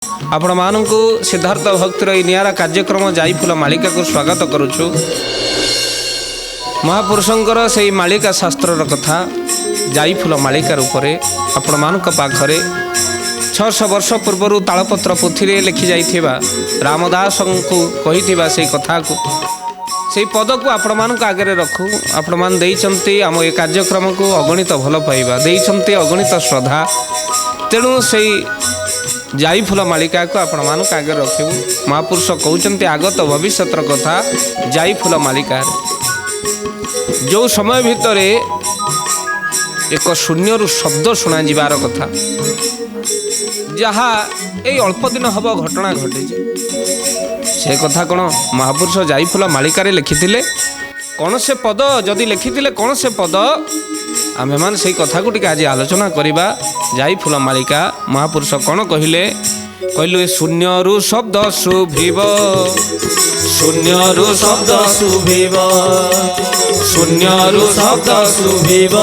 आपण मानू सिद्धार्थ भक्तिर ये निरा कार्यक्रम जाई फूल मालिका को स्वागत करुछु। महापुरुषंकर से मालिका शास्त्र कथा जाई फूल मालिका रूपरे आपण मानक पाखरे 600 वर्ष पूर्व तालपत्र पोथी लिखि जाइथिबा रामदास को कहिथिबा से कथा को से पद को आपण मानक आगे रखू। आपण मान देइचंती आम ए कार्यक्रम को अगणित भल पाइबा देइचंती अगणित श्रद्धा। तेणु से जाई फूल मालिका को आपण मानक आगे रखू। महापुरुष कहते आगत भविष्यत कथा जाई फूल मालिका जो समय भितर एक शून्य रु शब्द शुणा जीवार कथा जहाँ ये अल्प दिन हम घटना घटी से कथा कौन महापुरुष जाई फूल मालिका लिखिथिले कौन से पद जदि लिखिथिले कौन से पद आमे मान से कथा को आज आलोचना करिबा। जाई फूल मालिका महापुरुष कौन कहले कहलु शून्य रु शब्द शुभिब शून्य रु शब्द शुभिब शून्य रु शब्द शुभिब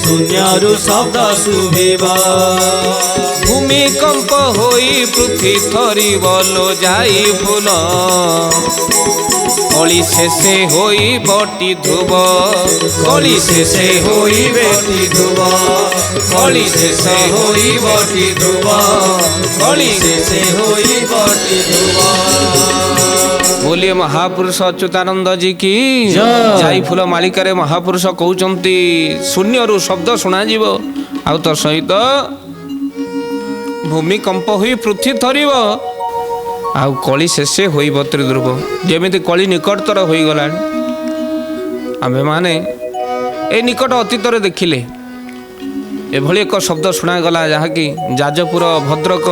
शून्य रु शब्द शुभिब भूमिकंप होई पृथ्वी थरिब लो जाई फूल कली शेषे होई बटी धुब कली शेषे होई बेटी धुब कली शेषे होई बटी धुब कली शेषे होई बटी धुब। बोलिए महापुरुष अच्युतानंद जी की जाई फूल मालिका रे महापुरुष कहउचंती शून्य रु शब्द शुणा जीवो आउ तो सहित भूमिकंप हुई पृथ्वी थरिब आउ कली शेषे होई बत्री ध्रुव जेमिति कली निकटतर हो गला। आमे माने ए निकट अतीत देखिले एभली एक शब्द शुणागला जहाँकि जाजपुर भद्रक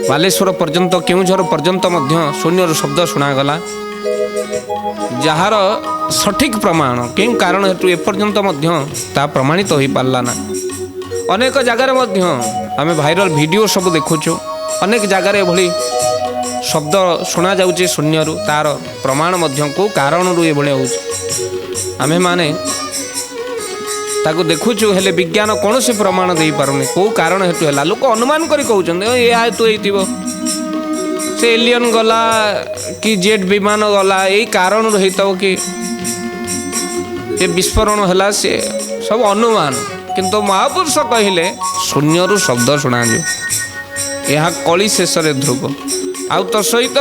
बालेश्वर पर्यंत केउझर पर्यंत मध्य शून्य शब्द शुणागला जार सठिक प्रमाण केउ कारण हेतु एपर्यंत मध्य ता प्रमाणित हो पारला ना। अनेक जगार मध्य आमे भाइराल वीडियो सब देखुछु अनेक जगार एभली शब्द शुणा जाउची शून्य रु तार प्रमाण मध्य को कारण रु एभली होउची आमे माने ताको देखुछु हेले विज्ञान कौन से प्रमाण दे पारुनी को कारण हेतु हैला लोक अनुमान करी कहउचन ए हेतु हेतिबो से एलियन गला कि जेट विमान गला ए कारण रु हेतबो कि ए विस्फोरण हैला से सब अनुमान किंतु महापुरुष कहले शून्य रु शब्द शुणा जो यह कली शेष रे ध्रुव आउ तो सहित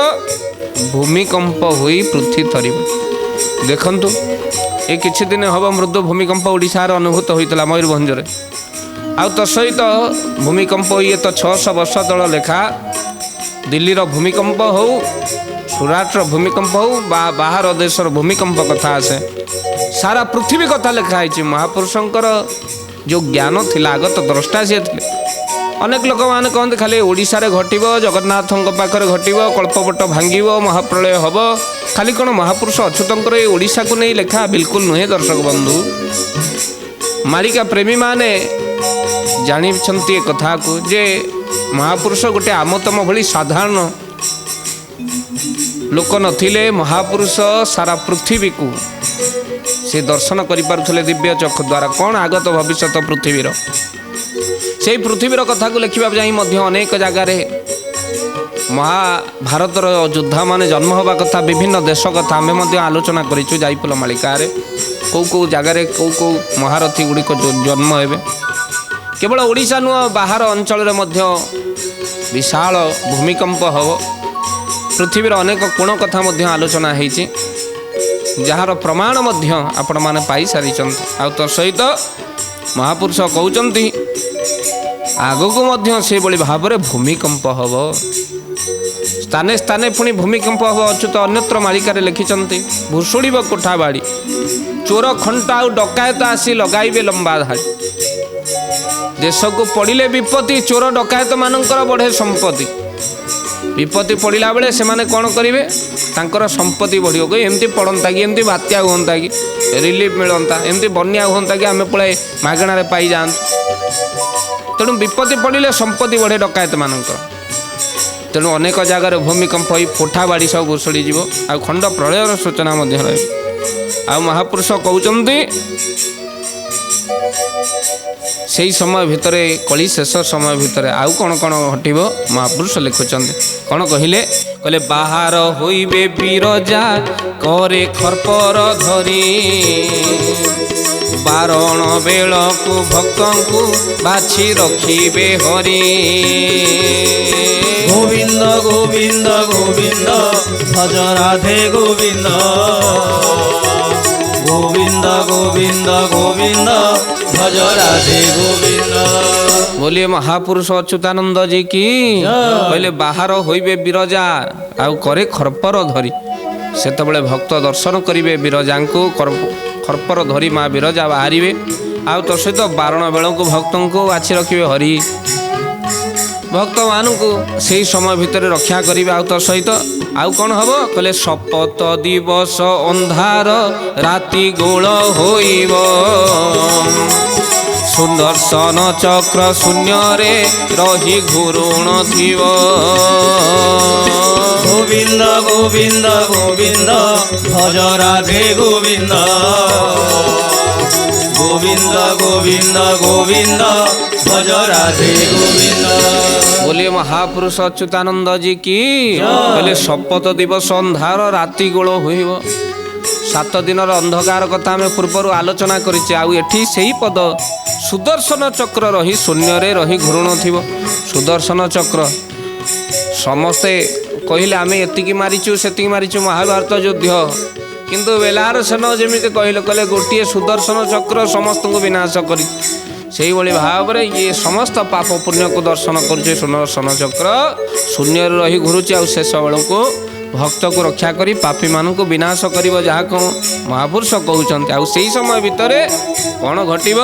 भूमिकंप हुई पृथ्वी थरिब। देखंतु ए किछि दिन हम मृदु भूमिकंप ओडिशार अनुभूत होइतला मयूरभंजरे आउ तो सहित भूमिकंप ये तो 600 वर्ष तल लेखा दिल्लीर भूमिकंप हो सुराटर भूमिकंप हो बाहर देशर भूमिकंप कथा आसे सारा पृथ्वी कथा लिखा है। महापुरुषंकर जो ज्ञान थिला आगत द्रष्टा से थे अनेक लोक मैंने कहते खाली ओडिशा रे घटिब जगन्नाथ पाखरे घटिब कल्पवट भांगिब महाप्रलय हम खाली कौन महापुरुष अच्युतंकर ये ओडिशा को नहीं लेखा बिल्कुल नुहे। दर्शक बंधु मालिका प्रेमी माने जानी कथा को जे महापुरुष गोटे आमतम भली साधारण लोक नथिले महापुरुष सारा पृथ्वी को से दर्शन करें दिव्य चक्षु द्वारा कौन आगत भविष्य पृथ्वीर से पृथ्वीर कथा को लिखा जाए अनेक जगार महाभारतर योद्धा माने जन्म होगा कथा विभिन्न देश कथा आम आलोचना करूँ जाई फूल मालिका कौ कौ जगार कौ कौ महारथी गुड़िक जन्म हे केवल ओडिशा नुह बाहर अंचल विशाल भूमिकंप हम पृथ्वीर अनेक कोण कथा आलोचना होती जार प्रमाण आपण माने पाई सारी आ तो सहित महापुरुष कहते आगो को से बड़ी भाव में भूमिकंप हम स्थाने स्थाने पुणी भूमिकंप हम अच्युत अन्यत्र मालिका लिखिंट भूषुड़ कोठा बाड़ी चोर खंटा आ डकायत आसी लगाइबे लंबा धाड़ी देश को पड़े विपत्ति चोर डकायत मानकर बढ़े संपत्ति विपत्ति पड़ा बेले से माने कौन करेंगे तांकर संपत्ति बढ़ एमती पड़ता कि एमती बात्या हुंता कि रिलीफ मिलता एमती बन्या हुंता कि आम पड़े मागणार पाई जातु तेणु विपत्ति पड़े संपत्ति बढ़े डकायत मानकर तेणु अनेक जगार भूमिकंप हो कोठा बाड़ी सब भुशुड़ी जीव आ खंड प्रलयर सूचना रही आ महापुरुष कहते ସେଇ ସମୟ ଭିତରେ କଳି ଶେଷ ସମୟ ଭିତରେ ଆଉ କ'ଣ କ'ଣ ଘଟିବ ମହାପୁରୁଷ ଲେଖୁଛନ୍ତି। କ'ଣ କହିଲେ? କହିଲେ ବାହାର ହୋଇବେ ବିରଜା କରେ ଖର୍ପର ଧରି, ବାରଣ ବେଳକୁ ଭକ୍ତଙ୍କୁ ବାଛି ରଖିବେ ହରି। ଗୋବିନ୍ଦ ଗୋବିନ୍ଦ ଗୋବିନ୍ଦ ଭଜ ରାଧେ ଗୋବିନ୍ଦ, ଗୋବିନ୍ଦ ଗୋବିନ୍ଦ ଗୋବିନ୍ଦ ଭଜ ରାଧେ ଗୋବିନ୍ଦ। बोलिए महापुरुष अच्युतानंद जी की। कहले बाहर होइबे बिरजा आउ करे खरपर धरी, सेतबेले भक्त दर्शन करिवे बिरजा को, खरपर धरी माँ बिरजा बाहरिवे। आउ तो सहित बारण बेल को भक्त को बाछि रखिवे हरि, भक्त मानू से समय भितर रक्षा करिवे। आउ तो सहित आउ कौन हम कहले शपथ दिवस अंधार राति गोल होइब, सुदर्शन चक्र शून्य रे रही घूरुण थिव। गोविंद गोविंद गोविंद भज राधे गोविंद, गोविंद गोविंद गोविंद भज राधे गोविंद। बोलिए महापुरुष अच्युतानंद जी की। कहले शपथ दिवस अंधार राति गोल होइब। 7 दिनर अंधकार कथा आम पूर्वर आलोचना करिचे। आउ एठी सेही पद सुदर्शन चक्र रही शून्य रे रही घूरुण थिव। सुदर्शन चक्र समस्ते कहले आम एतिकी मारिचु सेतिकी मारिचु महाभारत युद्ध, किंतु बेलार सेन जमी कहले कहले गोटे सुदर्शन चक्र समस्त को विनाश करी। से भाव में ये समस्त पाप पुण्य को दर्शन करुचे। सुदर्शन चक्र शून्य रही घूरुचे, आ शेष बेल को भक्त को रक्षा करी पापी मान को विनाश कर, जहाँ को महापुरुष कहते। आ समय भितर कौन घटिब?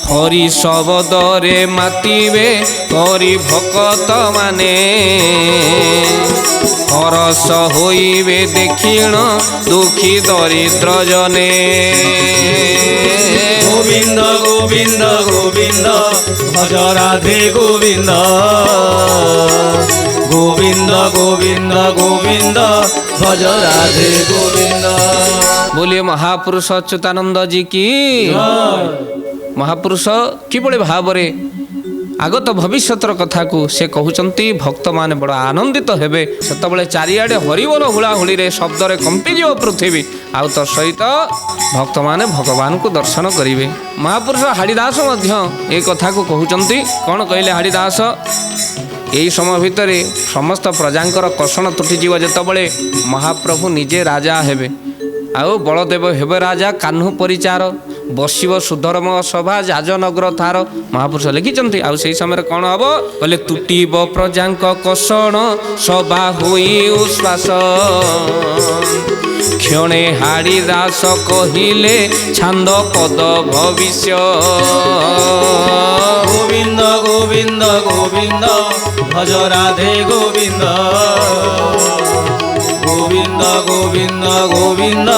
हरि शब्दरे मातिबे करी भक्त माने, हरस होइबे देखिण दुखी दरिद्र जने। गोविंद गोविंद गोविंद भज राधे गोविंद, गोविंद गोविंद गोविंद भज राधे गोविंद। बोलिए महापुरुष अच्युतानंद जी की। महापुरुष किभଳି भावरे आगत भविष्यतर कथा को से कहउचंती भक्त माने बड़ आनंदित हेबे। सेतबेले चारिआडे हरिबोल हुलाहुली रे शब्द रे कंपिजिव पृथ्वी, आउ तो सहित भक्त माने भगवान को दर्शन करिवे। महापुरुष हाड़ीदास मध्य ए कथा को कहउचंती। कौन कहले हाड़ीदास? यही समय भितर समस्त प्रजांकर कषण तुटिजीव जेतबेले महाप्रभु निजे राजा हेबे, आउ बलदेव हेबे राजा, कान्हू परिचार बसिव सुधर्म सभा जाजनगर थार। महापुरुष लिखिंट। आउ से समय कौन हम कहले तुटिब प्रजांक कषण सभा हुई उश्वास, क्षणे हाड़ी दास कहिले छांद पद भविष्य। गोविंद गोविंद गोविंद भज राधे गोविंद, गोविंद गोविंद गोविंद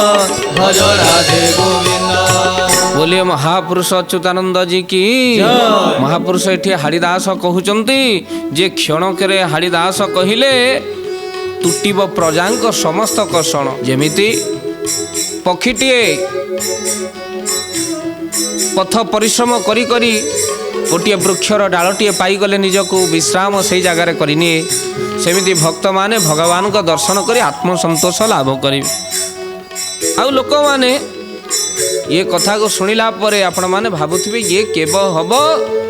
भज राधे गोविंद। बोलिए महापुरुष अच्युतानंद जी की। महापुरुष एठी हाड़ीदास कहउचंती जे क्षणकरे हाड़ीदास कहिले तुटिब प्रजांक समस्त कषण। जेमिति पक्षीटीए पथ परिश्रम करी करी गोटे वृक्षर डालटीए पाईगले निजको विश्राम से जगार करनिए, सेमिति भक्त माने भगवान को दर्शन करी आत्मसंतोष लाभ करें। आउ लोक माने ये कथा को शुणिला परे आपण माने भाबुथिबे ये केव हब।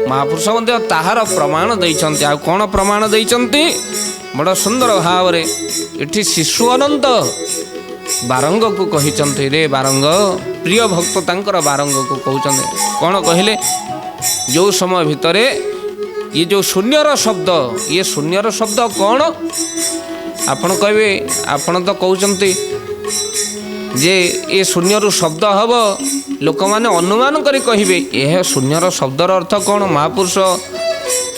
महापुरुष मध्य ताहार प्रमाण दैछन्ति। आ कोन प्रमाण दैछन्ति? बड़ सुंदर भाव रे एठी शिशु अनंत बारंग को कहिचन्ति। रे बारंग प्रिय भक्त तांकर बारंग को कहउचन्ति। कोन कहिले? जो समय भितरे ये जो शून्यर शब्द, ये शून्यर शब्द कौन? आपण कहबे, आपण तो कहउचन्ति जे ये शून्यरु शब्द हब, लोक माने अनुमान करी कहिबे यह शून्यर शब्दर अर्थ कौन? महापुरुष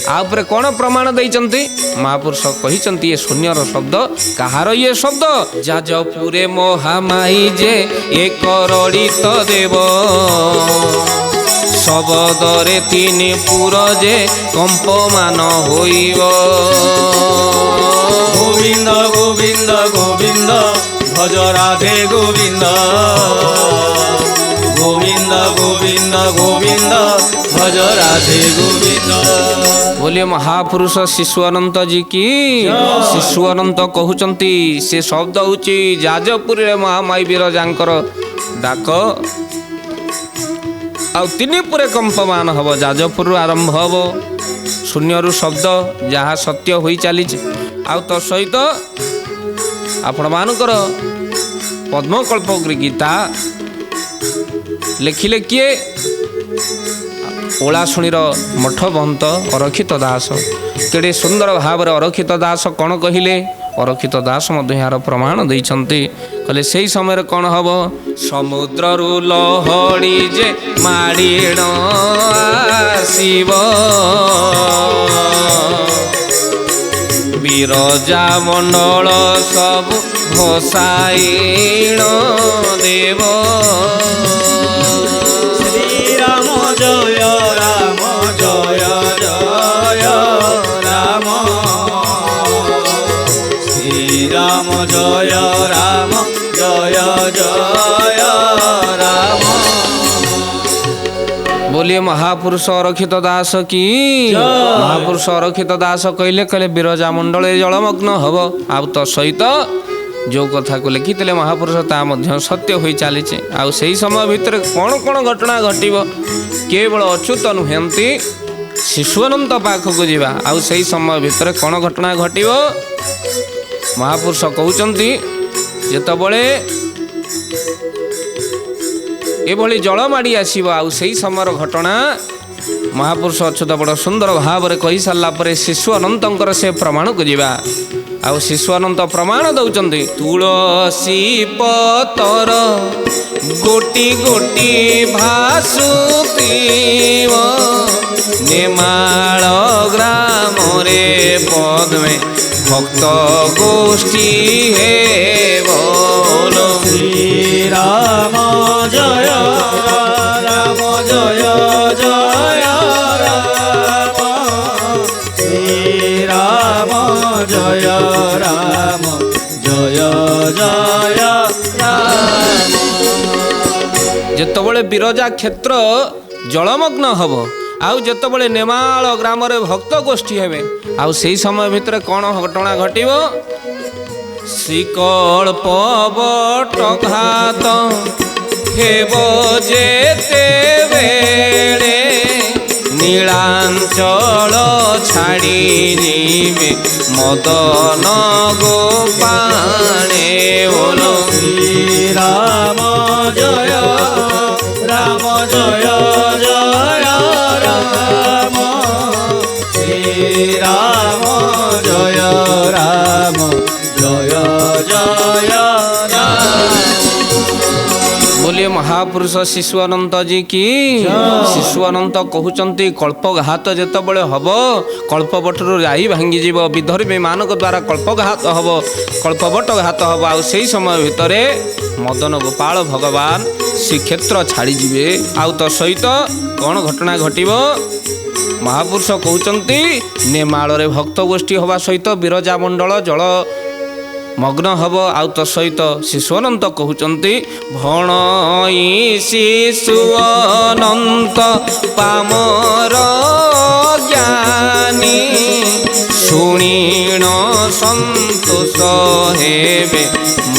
आपरे कौन प्रमाण दैचन्ति? महापुरुष कहिचन्ति ये शून्यर शब्द कहार? ये शब्द जाजपुरे महामाई जे एक रड़ित देव, शबदरे तीन पुर जे कंपमान होइब। गोविंद गोविंद गोविंद भज राधे गोविंद, गोविंद गोविंद गोविंद भज भज राधे गोविंद बोलिए महापुरुष शिशु अनंत जी की शिशु अनंत कहउचंती से शब्द होची जाजपुर रे महामाई विरजांकर डाक आ तीन पुरे कंपमान हब जाजपुर आरंभ हब शून्य रु शब्द जहाँ सत्य होई चली आ तो सहित आपण मानकर पद्मकल्पगिरी गीता लिखिले किए ओलाशुणीर मठ बंत अरक्षित दास केड़े सुंदर भाव अरक्षित दास कौन कहले अरक्षित दास यार प्रमाण देइछन्ति कहले से समय कौन हम समुद्र रु लहड़ी जे माड़ीण आसीब बिरजा मंडल सब भसाईण देव श्रीराम जय राम जय जय राम श्रीराम जय राम जय जय राम बोलिए महापुरुष अरक्षित दास की महापुरुष अरक्षित दास कहले कहले बिरजा मंडल जलमग्न हब आ तो सहित जो कथा को लिखिले महापुरुष ता मध्य सत्य होई चली आउ से समय भितर कौन कौन घटना घटिब केवल अच्युत नुहंती शिशुअनंत पाखक जावा आउ से समय भितर कौन घटना घटिब महापुरुष कहउचंती जेतबळे एभली जल माड़ी आसब आउ से समय घटना महापुरुष अच्युत बड़ सुंदर भाव में कही सारा पर शिशु अनंतर से प्रमाण को जावा आउ शिशु अनंत प्रमाण दौरान तुलसी पतर गोटी गोटी भासुतीव नेमाल ग्राम रे पद्मे भक्त गोष्ठी हे बोलो श्रीराम जय राम जय जय राम श्रीराम जय राम जय जय राम जेतबळे बिरजा क्षेत्र जलमग्न हब आउ जेतबळे नेमाल ग्राम रे भक्त गोष्ठी हेबे आउ सेही समय भितर कौन घटना घटिब श्रीकल्प बटघात हेब जेते बेले नीलांचल छाड़ी जीवे मदन गोपाणे बोलो श्रीराम जय राम जय जय राम श्रीराम जय राम जय जय राम बोलिए महापुरुष शिशु अनंत जी की शिशु अनंत कहउचंती कल्पघात जेतबळे हब कल्पवटरू राई भांगी जीव विधर्मी मानक द्वारा कल्पघात हब कल्पवट घात हब आउ से समय भितरे मदन गोपाल भगवान श्रीक्षेत्र छाड़ी जीवे आउ तो सहित कौन घटना घटिब महापुरुष कहउचंती नेमाल रे भक्त गोष्ठी हवा सहित बिरजा मंडल जल मग्न हब आउ तो सहित शिशु अनंत कहउचंती भणई शिशु अनंत पामर ज्ञानी शुणीण संतोष हेबे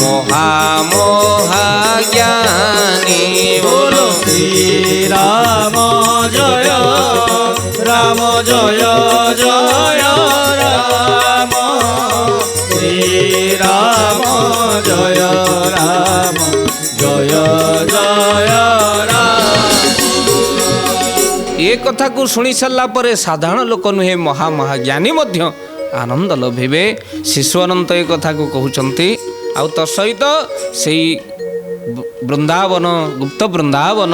महामोहा ज्ञानी बोलो श्रीराम जय राम जय जय राम श्रीराम जय राम जय जय राम ये कथा को शुणी सारा पर साधारण लोक नुहे महाज्ञानी मध्य आनंद लभेबे शिशु अनंत ये कथा को कहउचंती आउ तो सहित से वृंदावन गुप्त वृंदावन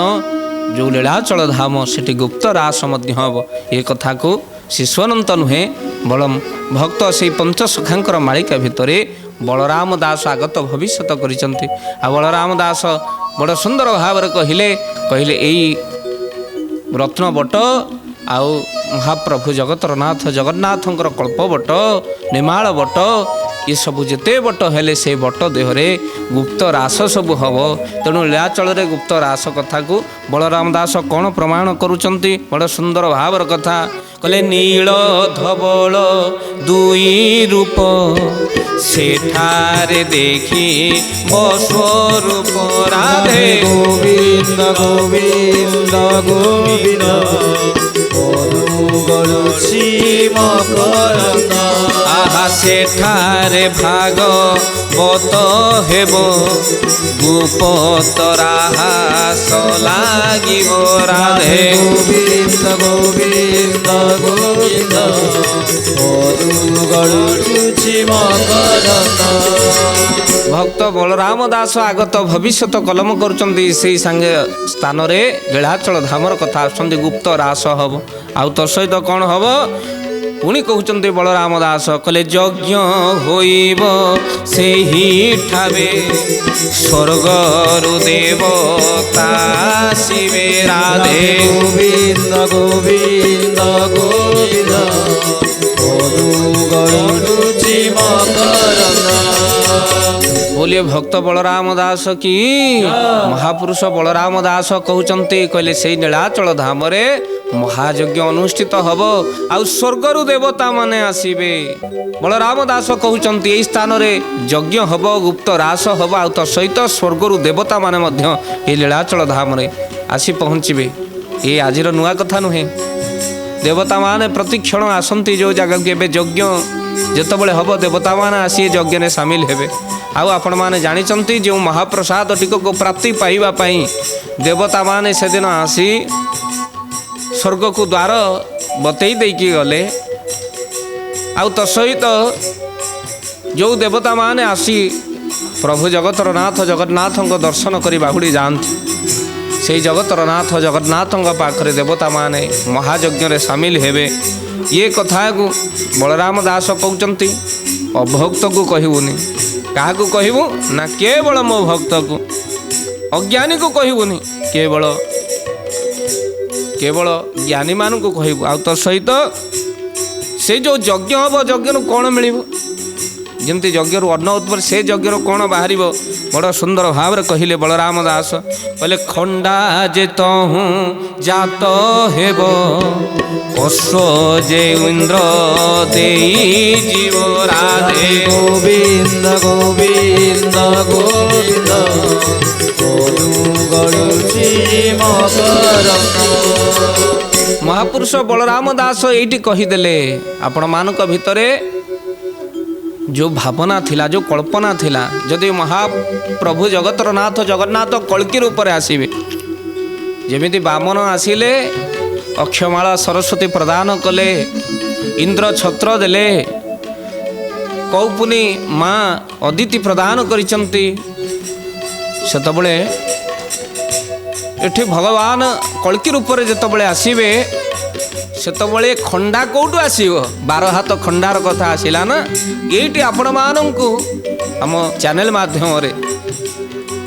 जो लीलाचल धाम सेठी गुप्त रास मध्य हम ये कथा को शिशु अनंत नुहे बलम भक्त से पंचसखांकर मालिका भितरे बलराम दास आगत भविष्यत करिसंती आ बलराम दास बड़ सुंदर भाव कहले कहले एई रत्न बट आउ महाप्रभु जगतर नाथ जगन्नाथंकर कल्प बट निमाल बट ये सब जिते बट हेले से बट देहरे गुप्त रास सब हम तेणु लीलाचल गुप्त रास कथा को बलराम दास कौन प्रमाण करुचंती बड़ सुंदर भावर कथा कहले नील धवल दुई रूप सेठारे देखी बस्वरूप राधे गोविंद गोविंद गोविंद गरुची मकरंद आहा सेठारे भाग बत हेब गुपतराहा सलागिब राधे गोविंद गोविंद गोविंद गरुची मकरंद भक्त बलराम दास आगत भविष्यत कलम करुचंती से सांगे स्थान रे लीलाचल धामर कथा आसुचंती गुप्त रास हब आउ तो सहित कौन हम पुणी कहते बलराम दास कहले यज्ञ होइब सेही ठावे स्वर्गरु देवता शिवे राधे गोविंद गोविंद गोविंद गरुची मकरंद बोलिए भक्त बलराम दास की महापुरुष बलराम दास कहते कहले से नीलाचल धाम रे महायज्ञ अनुष्ठित हब आउ स्वर्गरु देवता माने आसीबे बलराम दास कहते यही स्थान रे यज्ञ हब गुप्त रास हब आउ तो सहित स्वर्गरु देवता माने मध्य ए लीलाचल धाम रे आसी पहुँचे ये आज नुआ कथा नुहे देवता माने प्रतिक्षण आसंती जो जगह के यज्ञ जितेबाला हम देवता मैंने आसी यज्ञ में सामिल हेबे आउ आपण मैंने जानी जो महाप्रसाद टिक को प्राप्ति पाइबापी देवता माने से दिन आसी स्वर्ग को द्वार बतई देकी गले आउ तो सहित जो देवता माने आसी प्रभु जगतर नाथ जगन्नाथ दर्शन करी बाहुड़ी जाती से जगतर नाथ जगन्नाथ पाखरे देवता माने महायज्ञ रे सामिल हेबे ये कथा को बलराम दास कहते अभक्त को कहबूनी क्या कहबू ना केवल मो भक्त को अज्ञानी को कहबूनी केवल केवल ज्ञानी मान को कहबू आ तो सहित से जो यज्ञ हम यज्ञ कौन मिल जमती यज्ञ अन्न उत्पर से यज्ञ कौन बाहर बड़ सुंदर भाव कहले बलराम दास कहले खंडा जे तहु जात हेब अश्व जे इंद्र देई जीव राधे गोविंद गोविंद गोविंद गरुची मकरंद महापुरुष बलराम दास ये कहीदेले आपण मानक भितरे जो भावना थिला जो कल्पना थिला जदि महाप्रभु जगतर नाथ जगन्नाथ कल्की रूप में आसबे जमीती बामन आसिले अक्षमाला सरस्वती प्रदान कले इंद्र छत्र देले कौपुनी माँ अदिति प्रदान करिसंती सेतबले एठी भगवान कल्की रूप में जेतबले आसबे सेतबले खंडा कौटू आसीबो 12 हाथ खंडार कथा आसिला ना ये आपण मानू आम चैनल माध्यम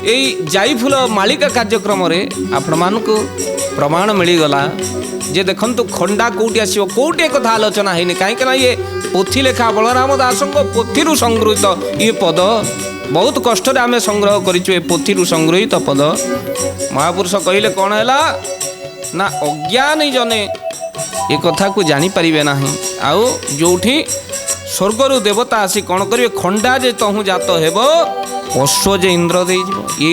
यही जाईफुल मालिका कार्यक्रम आपण मानू प्रमाण मिलगला जे देखंतु खंडा कौटी आसीबो कौटी एक कथा आलोचना है कहीं ये पोथी लेखा बलराम दास पोथी संगृहित ये पद बहुत कष्ट आम संग्रह करिछु पोथी संगृहित पद महापुरुष कहले कौन है ना अज्ञानी जने ये कथा को जानी पारिबे नाही आउ जोठी स्वर्गरु देवता आसी कौन करिवे खंडा जे तहु जात हेबो अश्व जे इंद्र दे ये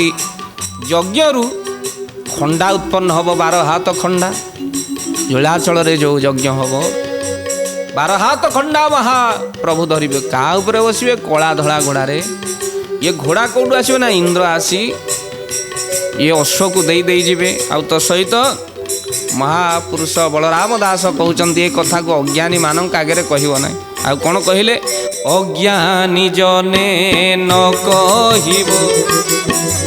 यज्ञरु खंडा उत्पन्न हब 12 हाथ खंडा लीलाचल रे जो यज्ञ हब 12 हाथ खंडा महाप्रभु धरिबे का उपरे बसिबे कला धला घोड़ारे ये घोड़ा कौटू आसबे ना इंद्र आसी ये अश्व को दे जीवे आउ तो सहित महापुरुष बलराम दास कहते ये कथा को अज्ञानी मानक आगे कहब ना आ कौन कहले अज्ञानी जने न कहिब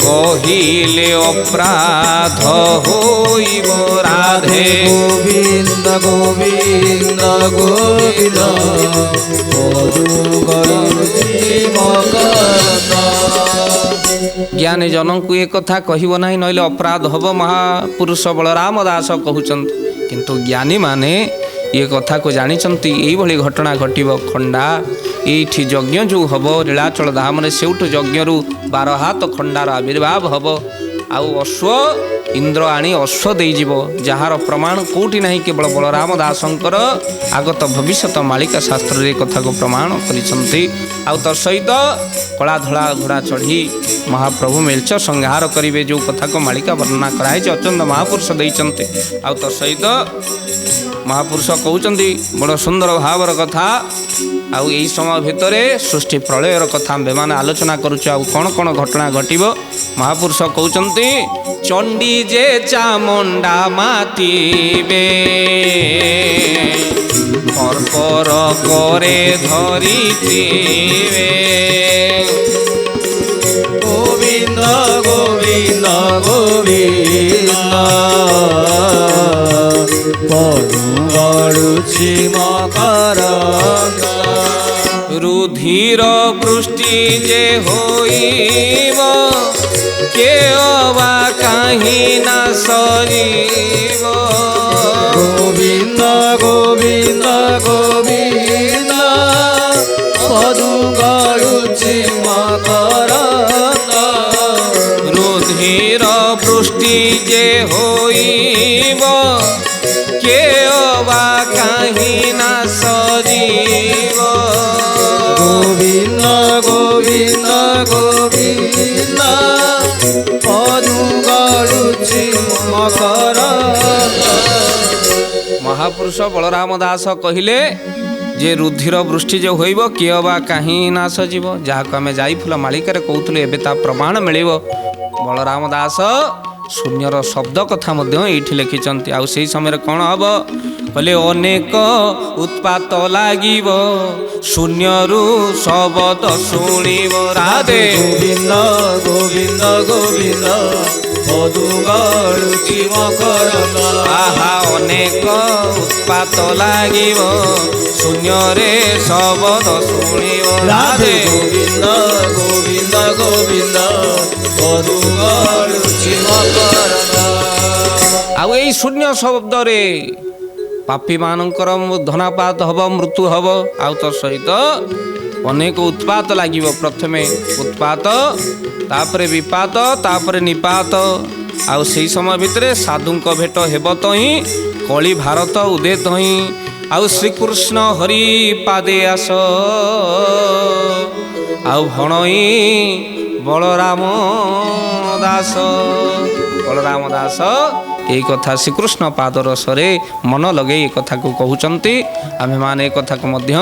कहिले अपराध होइब राधे गोविंद गोविंद गोविंद ज्ञानी जनों को ये कथा कहब ना ना अपराध हम महापुरुष बलराम दास कहते किंतु ज्ञानी माने ये कथा को जानते यही घटना घटव खंडा ये यज्ञ जो हम नीलाचल धाम से यज्ञ 12 हाथ खंडार आविर्भाव हम आउ अश्व इंद्र आनी अश्व देजीव जार प्रमाण कौटी ना केवल बलराम दासंकर आगत भविष्यत मालिका शास्त्र रे कथा को प्रमाण करिसंती आउ तो सहित कला धला घोड़ा चढ़ी महाप्रभु मेलच संहार करिवे जो कथा को मालिका वर्णना कराई अचंद महापुरुष देइचंती आउ तो सहित महापुरुष कहउचंती बड़ सुंदर भावर कथा आउ यही समय भितर सृष्टि प्रलयर कथा आम आलोचना करुच आउ कौन कौन घटना घटिव महापुरुष कहउचंती चंडी जे चामुंडा मातिबे कर्कर करे धरिथिबे गोविंद गोविंद गोविंद परुगड़ुछि मकरंद रुधिर वृष्टि जे होइब के अवा कहीं न सरीब गोविंद गोविंद गोविंद परुगड़ुछि मकरंद रुधिर वृष्टि जे होइब के अवा कहीं न सरीब गोविंद गोविंद गोविंद परुगड़ुछि मकरंद महापुरुष बलराम दास कहिले जे रुधिर वृष्टि जो होइब किए बा कहीं नाश जीव जहाँ को आम जाइफुल मालिकार कहूलु एबे ता प्रमाण मिल बलराम दास शून्यर शब्द कथा ये लिखिंट आउ से समय कौन हम कहले अनेक उत्पात लागिब शून्यरु शब्द शुणिब राधे गोविंद गोविंद गोविंद परुगड़ुछि मकरंद आहा अनेक उत्पात लागिब शून्यरे शब्द शुणिब राधे राधे गोविंद गोविंद गोविंद परुगड़ुछि मकरंद आउ यही शून्य शब्द रे पापी मानकर धनापात हब मृत्यु हब आउ तो सहित अनेक उत्पात लागिब प्रथमे उत्पात तापरे विपात तापरे निपात आउ से समय भितर साधु भेट हेब तो ही कली भारत उदे तो ही आउ श्रीकृष्ण हरि पादे आस आउ भणई बलराम दास यही कथा श्रीकृष्ण पाद रसरे मन लगे ये कथा को कहते आमे माने कथा को मध्य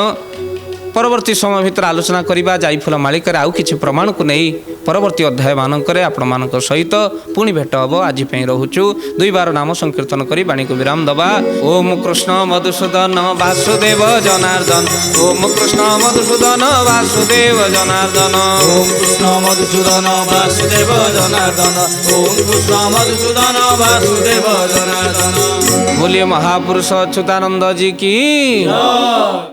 परवर्ती समय भितर आलोचना करवा जाइफुल मालिकार आउ किछि प्रमाण को नहीं परवर्ती अध्याय मानक आपण मानक सहित पुणी भेट हम आज रोचु 2 बार नाम संकीर्तन करी वाणी को विराम दबा। ओम कृष्ण मधुसूदन वासुदेव जनार्दन ओम कृष्ण मधुसूदन वासुदेव जनार्दन ओम कृष्ण मधुसूदन वासुदेव जनार्दन ओम कृष्ण मधुसूदन वासुदेव जनार्दन बोलिए महापुरुष अच्युतानंद जी की